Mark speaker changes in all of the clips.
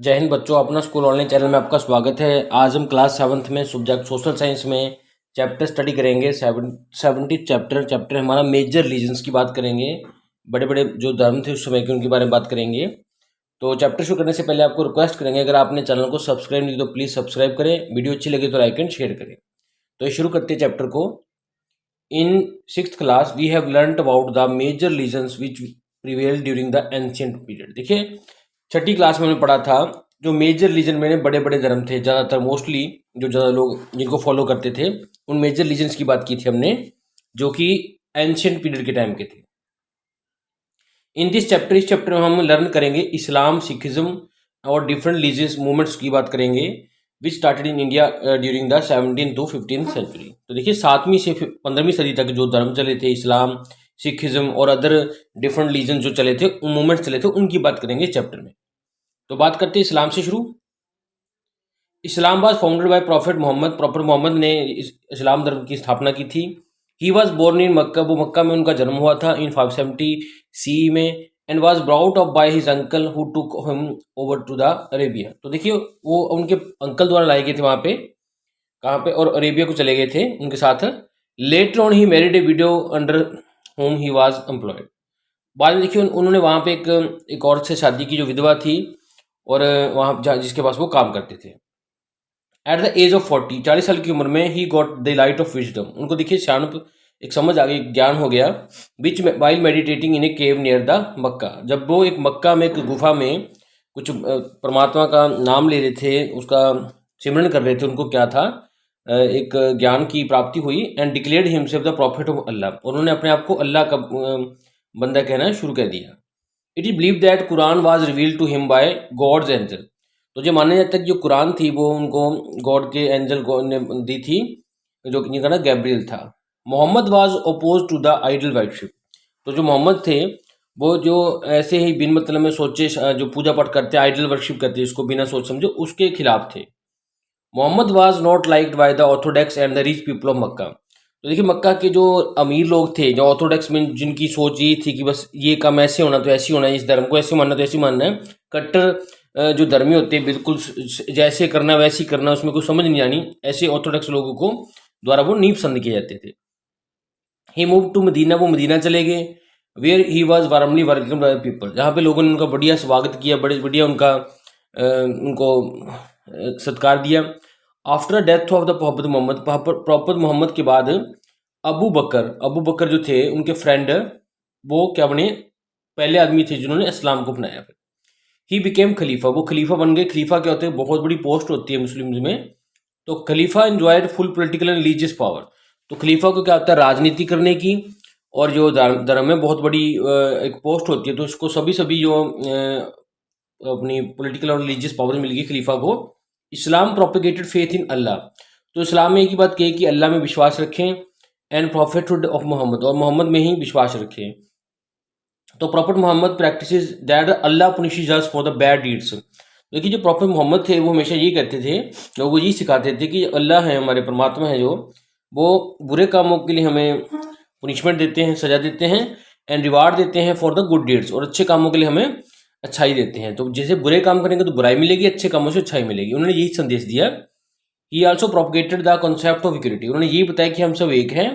Speaker 1: जय हिंद बच्चों, अपना स्कूल ऑनलाइन चैनल में आपका स्वागत है। आज हम क्लास 7th में सब्जेक्ट सोशल साइंस में चैप्टर स्टडी करेंगे। 70 चैप्टर हमारा मेजर रिलीजन्स की बात करेंगे। बड़े बड़े जो धर्म थे उस समय के, उनके बारे में बात करेंगे। तो चैप्टर शुरू करने से पहले आपको रिक्वेस्ट करेंगे, अगर आपने चैनल को सब्सक्राइब नहीं तो प्लीज़ सब्सक्राइब करें, वीडियो अच्छी लगे तो लाइक एंड शेयर करें। तो ये शुरू करते हैं चैप्टर को। In 6th class we have learned about the major religions which prevail during the ancient period. देखिए, छठी क्लास में हमने पढ़ा था जो मेजर रिलीजन में बड़े बड़े धर्म थे, ज़्यादातर मोस्टली जो ज़्यादा लोग जिनको फॉलो करते थे, उन मेजर रिलीजन्स की बात की थी हमने, जो कि एंशिएंट पीरियड के टाइम के थे। इन दिस चैप्टर, इस चैप्टर में हम लर्न करेंगे इस्लाम, सिखिज्म और डिफरेंट रिलीजियस मूवमेंट्स की बात करेंगे which started in India during the 17th to 15th century. तो देखिए, 7वीं से 15वीं सदी तक जो धर्म चले थे, इस्लाम, सिखिज्म और अदर डिफरेंट रिलीजन जो चले थे, मूवमेंट्स चले थे, उनकी बात करेंगे इस चैप्टर में। तो बात करते हैं इस्लाम से शुरू। Islam was founded by prophet Muhammad. Prophet Muhammad ने इस्लाम धर्म की स्थापना की थी। ही वॉज बोर्न इन मक्का, वो मक्का में उनका जन्म हुआ था इन 570 सी में, and was brought up by his uncle who took him over to the Arabia. तो देखिए, वो उनके अंकल द्वारा लाए गए थे वहाँ पे, कहाँ पे, और अरेबिया को चले गए थे उनके साथ। Later on he married A window under home he was employed. बाद में देखिए उन्होंने वहाँ पे एक औरत से शादी की जो विधवा थी, और वहाँ जिसके पास वो काम करते थे। एट द एज ऑफ 40 साल की उम्र में he got the light of wisdom. उनको देखिए शाणुप एक समझ आ गई, ज्ञान हो गया। Which while meditating in a cave near the Mecca, जब वो एक मक्का में एक गुफा में कुछ परमात्मा का नाम ले रहे थे, उसका सिमरन कर रहे थे, उनको क्या था, एक ज्ञान की प्राप्ति हुई। And declared himself the prophet of Allah, और उन्होंने अपने आप को अल्लाह का बंदा कहना शुरू कर दिया। It is believe that Quran was revealed to him by God's angel. तो जो माना जाता है कि जो कुरान थी वो उनको गॉड के एंजल ने दी थी, जो कि इनका ना गैब्रियल था। Muhammad was oppose to the idol worship. तो जो मोहम्मद थे वो जो ऐसे ही बिन मतलब में सोचे जो पूजा पाठ करते, आइडल वर्शिप करते, इसको बिना सोच समझे, उसके खिलाफ थे। Muhammad was not liked by the orthodox and the rich people of Mecca. तो देखिए, मक्का के जो अमीर लोग थे, जो ऑर्थोडॉक्स में जिनकी सोच ये थी कि बस ये काम ऐसे होना तो ऐसे होना है, इस धर्म को ऐसे मानना तो ऐसे मानना है, कट्टर जो धर्मी होते हैं, बिल्कुल जैसे करना वैसे ही करना, उसमें कुछ समझ नहीं आनी, ऐसे ऑर्थोडॉक्स लोगों को द्वारा वो नहीं पसंद किए जाते थे। ही मूव टू मदीना, वो मदीना चले गए। Where he was warmly welcome by people, जहाँ पे लोगों ने उनका बढ़िया स्वागत किया, बड़े बढ़िया उनका उनको सत्कार दिया। After death of the prophet Muhammad, prophet Muhammad के बाद अबू बकर जो थे उनके फ्रेंड, वो क्या बने, पहले आदमी थे जिन्होंने इस्लाम को अपनाया। फिर ही बिकेम खलीफा, वो खलीफा बन गए। खलीफा क्या होते हैं, बहुत बड़ी पोस्ट होती है मुस्लिम्स में। तो खलीफा enjoyed full political and religious power. तो खलीफा को क्या होता है, राजनीति करने की, और जो धर्म में बहुत बड़ी एक पोस्ट होती है, तो इसको सभी जो अपनी पॉलिटिकल और रिलीजियस पावर मिल गई खलीफा को। इस्लाम प्रोपिगेटेड फेथ इन अल्लाह। तो इस्लाम में एक ही बात कही कि अल्लाह में विश्वास रखें, एंड प्रॉफिटहुड ऑफ मोहम्मद, और मोहम्मद में ही विश्वास रखें। तो prophet Muhammad practises that Allah punishes us for the bad deeds. देखिए, जो प्रॉफिट मोहम्मद थे वो हमेशा ये कहते थे, लोगों को ये सिखाते थे कि अल्लाह है, हमारे परमात्मा है, जो वो बुरे कामों के लिए हमें पुनिशमेंट देते हैं, सजा देते हैं, एंड रिवार्ड देते हैं फॉर द गुड डीड्स, और अच्छे कामों के लिए हमें अच्छाई देते हैं। तो जैसे बुरे काम करेंगे तो बुराई मिलेगी, अच्छे कामों से अच्छाई मिलेगी। उन्होंने यही संदेश दिया। He also propagated the concept of equity. उन्होंने यही बताया कि हम सब एक हैं।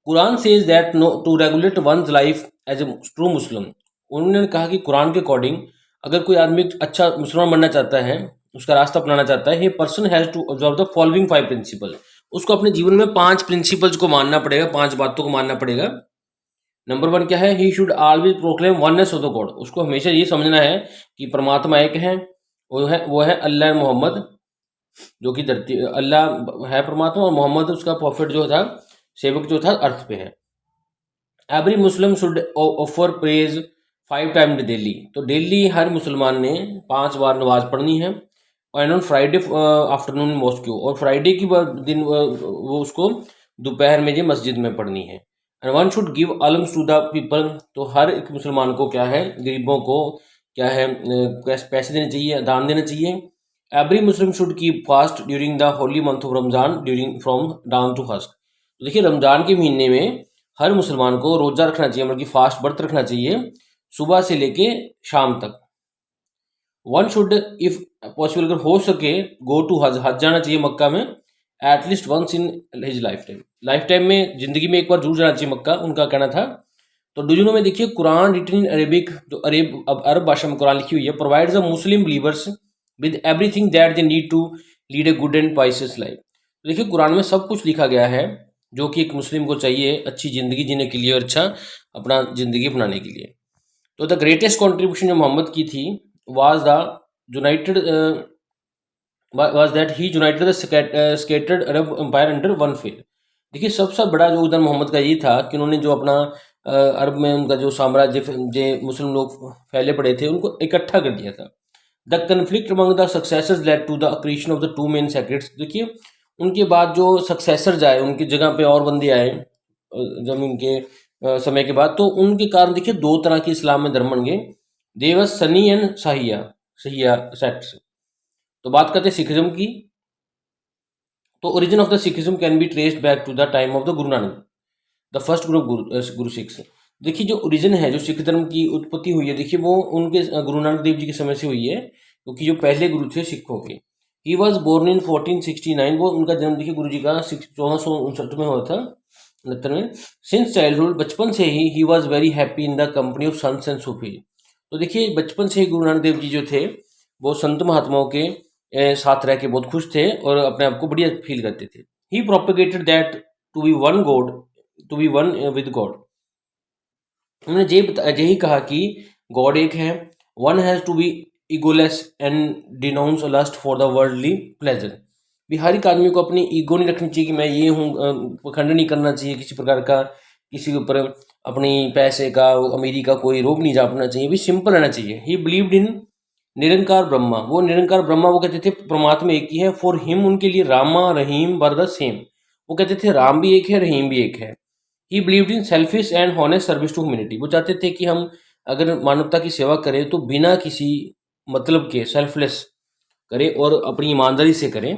Speaker 1: Quran says that no to regulate one's life as a true Muslim. उन्होंने कहा कि कुरान के अकॉर्डिंग अगर कोई आदमी अच्छा मुसलमान बनना चाहता है, उसका रास्ता अपनाना चाहता है, he person has to observe the following 5 principle. उसको अपने जीवन में 5 प्रिंसिपल्स को मानना पड़ेगा, 5 बातों को मानना पड़ेगा। नंबर 1 क्या है, he should always proclaim oneness of the God. उसको हमेशा ये समझना है कि परमात्मा एक है, वो है अल्लाह मोहम्मद, जो कि धरती, अल्लाह है परमात्मा, और मोहम्मद उसका प्रॉफिट जो था, सेवक जो था, अर्थ पे है। Every Muslim should offer praise 5 time daily. तो डेली हर मुसलमान ने 5 बार नमाज पढ़नी है, और ऑन फ्राइडे आफ्टरनून मॉस्क्यू, और फ्राइडे की दिन वो उसको दोपहर में जो मस्जिद में पढ़नी है। And one should give alms to the people. तो हर एक मुसलमान को क्या है, गरीबों को क्या है, पैसे देने चाहिए, दान देना चाहिए। Every Muslim should keep fast during the holy month of Ramzan during from dawn to dusk. तो देखिए, रमजान के महीने में हर मुसलमान को रोज़ा रखना चाहिए, मतलब कि फास्ट व्रत रखना चाहिए, सुबह से लेके शाम तक। वन शुड इफ पॉसिबल अगर हो सके गो टू हज जाना चाहिए मक्का में at least once in his life time में, जिंदगी में एक बार जरूर जाना चाहिए मक्का, उनका कहना था। तो डू यू नो में देखिए कुरान रिटन इन अरेबिक, जो अरब भाषा में कुरान लिखी हुई है, provides a Muslim believers with everything that they need to lead a good and pious life. देखिए कुरान में सब कुछ लिखा गया है जो कि एक मुस्लिम को चाहिए अच्छी ज़िंदगी जीने के लिए और अच्छा अपना ज़िंदगी बनाने के लिए। तो द ग्रेटेस्ट कॉन्ट्रीब्यूशन जो मोहम्मद की थी was the united was that he united the scattered Arab empire under one faith. देखिए सबसे बड़ा जो उधर मोहम्मद का ये था कि उन्होंने जो अपना अरब में उनका जो साम्राज्य जो मुस्लिम लोग फैले पड़े थे उनको इकट्ठा कर दिया था। The conflict among the successors led to the creation of the two main sects. देखिए उनके बाद जो सक्सेसर्स आए उनकी जगह पे और बंदे आए जब उनके समय के बाद, तो उनके कारण देखिए दो तरह के इस्लाम में धर्म बन गए, देव सनी एंड सहिया सहिया सेक्ट्स। तो बात करते हैं सिखिज्म की। तो origin of the Sikhism can be traced back to the time of the Guru Nanak, the first guru Sikhs. देखिए जो ओरिजिन है जो सिख धर्म की उत्पत्ति हुई है, देखिए वो उनके गुरु नानक देव जी के समय से हुई है, क्योंकि जो पहले गुरु थे सिखों के। ही वॉज बोर्न इन 1469, वो उनका जन्म देखिए गुरु जी का 1459 में हुआ था, 69 में। सिंस चाइल्डहुड, बचपन से he was very happy in the company of Sant and सूफी। तो देखिए बचपन से ही गुरु नानक देव जी जो थे वो संत महात्माओं के साथ रह के बहुत खुश थे और अपने आप को बढ़िया फील करते थे। He propagated that to be one God, to be one with God. उन्होंने यही कहा कि गॉड एक है, one has to be egoless and denounce lust for the worldly pleasure. भी हर एक आदमी को अपनी ईगो नहीं रखनी चाहिए कि मैं ये हूँ, पखंड नहीं करना चाहिए किसी प्रकार का, किसी के ऊपर अपनी पैसे का अमीरी का कोई रोब नहीं जापना चाहिए, भी सिंपल रहना चाहिए। ही बिलीव्ड इन निरंकार ब्रह्मा, वो निरंकार ब्रह्मा वो कहते थे परमात्मा एक ही है। फॉर हिम, उनके लिए रामा रहीम वर द सेम, वो कहते थे राम भी एक है रहीम भी एक है। He believed in selfish and honest service to humanity, वो चाहते थे कि हम अगर मानवता की सेवा करें तो बिना किसी मतलब के सेल्फलेस करें और अपनी ईमानदारी से करें,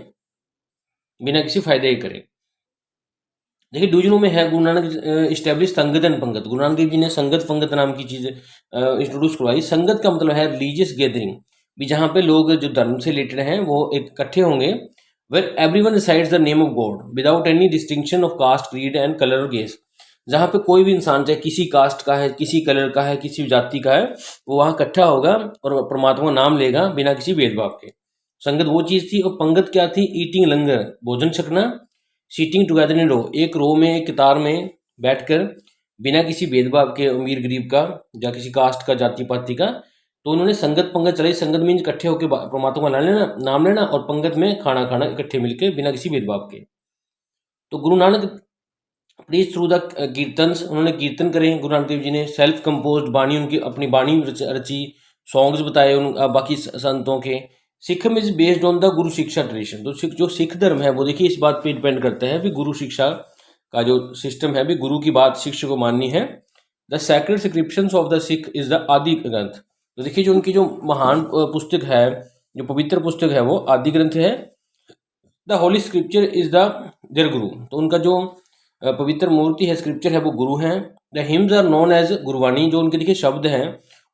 Speaker 1: बिना किसी फायदे के करें। देखिए डूजनों में है गुरु नानक इस्टेब्लिश संगत एंड पंगत। गुरु नानक देव जी ने संगत पंगत नाम की चीज़ इंट्रोड्यूस करवाई। संगत का मतलब है रिलीजियस गैदरिंग, भी जहाँ पे लोग जो धर्म से रिलेटेड हैं वो इकट्ठे होंगे। Where every one recites the name of God without any distinction of caste creed and colour और गेस। जहाँ पे कोई भी इंसान चाहे किसी कास्ट का है, किसी कलर का है, किसी जाति का है, वो वहाँ इकट्ठा होगा और परमात्मा का नाम लेगा बिना किसी भेदभाव के। संगत वो चीज़ थी। और पंगत क्या थी? ईटिंग लंगर, भोजन छकना। सीटिंग टुगेदर इन रो, एक रो में एक कतार में बैठकर बिना किसी भेदभाव के, अमीर गरीब का या किसी कास्ट का जाति पाति का। तो उन्होंने संगत पंगत चलाई। संगत मीन इकट्ठे होकर परमात्मा का नाम लेना और पंगत में खाना खाना इकट्ठे मिलकर बिना किसी भेदभाव के। तो Guru Nanak please through the kirtans, उन्होंने कीर्तन करे गुरु नानक देव जी ने। सेल्फ कंपोज बाणी, उनकी अपनी बाणी रची, सॉन्ग्स बताए उन बाकी संतों के। सिखम इज बेस्ड ऑन द गुरु शिक्षा ट्रेडिशन। तो जो सिख धर्म है वो देखिए इस बात पे डिपेंड करता है भी गुरु शिक्षा का जो सिस्टम है भी गुरु की बात शिष्य को माननी है। The sacred scriptures of the Sikh is the Adi Granth. तो देखिए जो उनकी जो महान पुस्तक है, जो पवित्र पुस्तक है वो आदि ग्रंथ है। The holy scripture is the their guru, तो उनका जो पवित्र मूर्ति है, स्क्रिप्चर है, वो गुरु हैं। The hymns are known as Gurbani, जो उनके देखिए शब्द हैं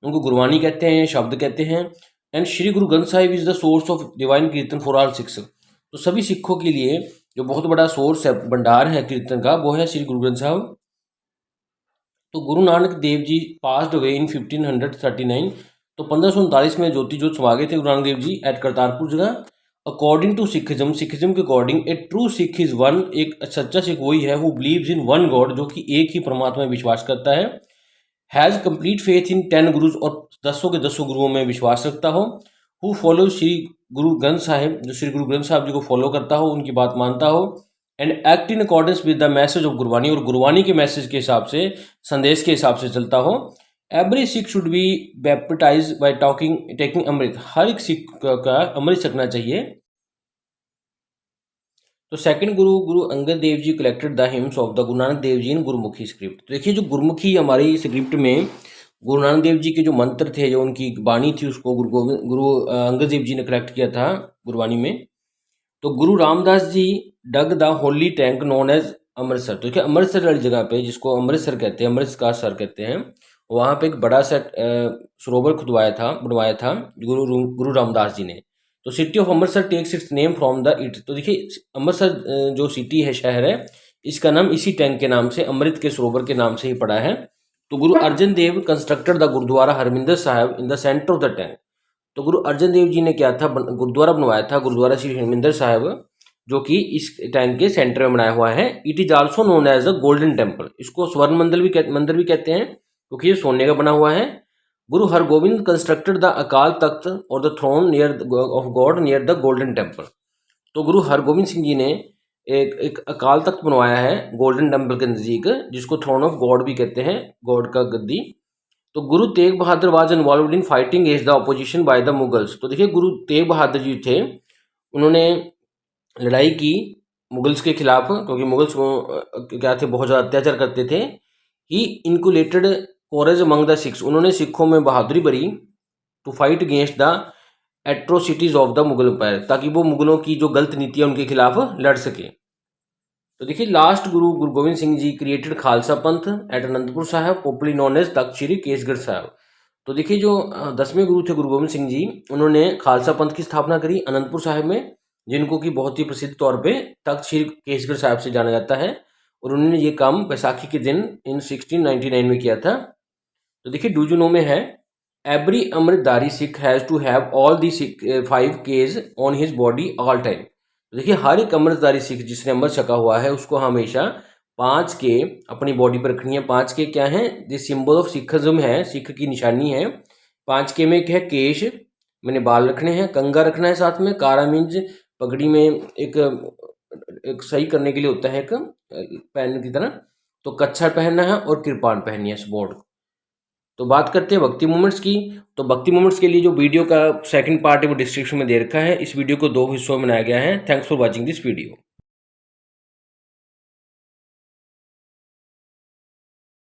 Speaker 1: उनको गुरवाणी कहते हैं, शब्द कहते हैं। And Shri Guru Granth Sahib is the source of divine कीर्तन फॉर ऑल सिक्स। तो सभी सिखों के लिए जो बहुत बड़ा सोर्स है, भंडार है कीर्तन का, वो है श्री गुरु ग्रंथ साहब। तो गुरु नानक देव जी पास्ड अवे इन 1539। तो 1539 में ज्योति ज्योत समा गए थे गुरु नानक देव जी एट करतारपुर जगह। अकॉर्डिंग टू सिखिज्म, सिखिज्म के according A true Sikh is one, एक सच्चा सिख वही है who believes in one God, जो कि एक ही परमात्मा में विश्वास करता है। Has complete faith in 10 gurus, और 10 के 10 गुरुओं में विश्वास रखता हो। हु फॉलो श्री गुरु ग्रंथ साहिब, जो श्री गुरु ग्रंथ साहब जी को फॉलो करता हो, उनकी बात मानता हो। And act in accordance with the message of Gurbani, और गुरबानी के मैसेज के हिसाब से, संदेश के हिसाब से चलता हो। Every Sikh should be baptise by taking amrit, हर एक सिख का अमृत छकना चाहिए। तो second Guru Angad Dev ji collected the hymns of the Guru Nanak Dev ji in Gurmukhi script. तो देखिए जो गुरुमुखी हमारी स्क्रिप्ट में गुरु नानक देव जी के जो मंत्र थे, जो उनकी बाणी थी, उसको गुरु अंगद देव जी ने कलेक्ट किया था गुरबाणी में। तो Guru Ramdas ji dug the holy tank known as Amritsar. तो क्या अमृतसर वाली जगह पे, जिसको अमृतसर कहते हैं, अमृत का सर कहते हैं, वहाँ पे एक बड़ा सा सरोवर बनवाया था गुरु रामदास जी ने। तो city of Amritsar takes its name from the it. तो देखिए अमृतसर जो सिटी है, शहर है, इसका नाम इसी टैंक के नाम से, अमृत के सरोवर के नाम से ही पड़ा है। तो Guru Arjan Dev constructed the gurdwara Harmandir Sahib in the centre of the tank. तो गुरु अर्जन देव जी ने क्या था, गुरुद्वारा बनवाया था, गुरुद्वारा श्री हरमिंदर साहिब, जो कि इस टैंक के सेंटर में बनाया हुआ है। It is also known as a Golden Temple. इसको स्वर्ण मंदिर भी कहते हैं, क्योंकि ये सोने का बना हुआ है। गुरु हरगोविंद कंस्ट्रक्टेड द अकाल तख्त और the throne near of God near the Golden Temple. तो गुरु हरगोविंद सिंह जी ने एक अकाल तख्त बनवाया है गोल्डन टेम्पल के नज़दीक, जिसको थ्रोन ऑफ गॉड भी कहते हैं, गॉड का गद्दी। तो Guru Tegh Bahadur was involve in fighting as the opposition by the Mughals. तो देखिए गुरु तेग बहादुर जी थे, उन्होंने लड़ाई की मुगल्स के खिलाफ, क्योंकि मुगल्स क्या थे, बहुत ज़्यादा अत्याचार करते थे। He inculcated courage among the Sikhs. उन्होंने सिखों में बहादुरी भरी to fight against the atrocities of the Mughal empire, ताकि वो मुगलों की जो गलत नीतियाँ उनके खिलाफ लड़ सके। तो देखिए last Guru Gobind Singh ji created Khalsa Panth at Anandpur Sahib, popularly known as Takht Shri Kesgarh Sahib. तो देखिए जो 10वें गुरु थे गुरु गोविंद सिंह जी, उन्होंने खालसा पंथ की स्थापना करी अनंतपुर साहिब में, जिनको कि बहुत ही प्रसिद्ध तौर पे तख्त श्री केसगढ़ साहिब से जाना जाता है। और उन्होंने ये काम बैसाखी के दिन इन 1699 में किया था। तो देखिए डूजूनो में है, every Amritdhari Sikh has to have all the 5 Ks on his body all time. तो देखिए हर एक अमृतधारी सिख जिसने अमृत छका हुआ है, उसको हमेशा 5 के अपनी बॉडी पर रखनी है। 5 के क्या है, जिस सिंबल ऑफ सिखिज्म है, सिख की निशानी है। 5 के में एक है केश, मैंने बाल रखने हैं, कंगा रखना है साथ में, कारा मीन्स पगड़ी में एक सही करने के लिए होता है, एक पैन की तरह। तो कच्छा पहनना है और कृपान पहननी है स्पोर्ट। तो बात करते हैं भक्ति मूवमेंट्स की। तो भक्ति मूवमेंट्स के लिए जो वीडियो का सेकंड पार्ट है वो डिस्क्रिप्शन में दे रखा है। इस वीडियो को 2 हिस्सों में बनाया गया है। Thanks for watching this video.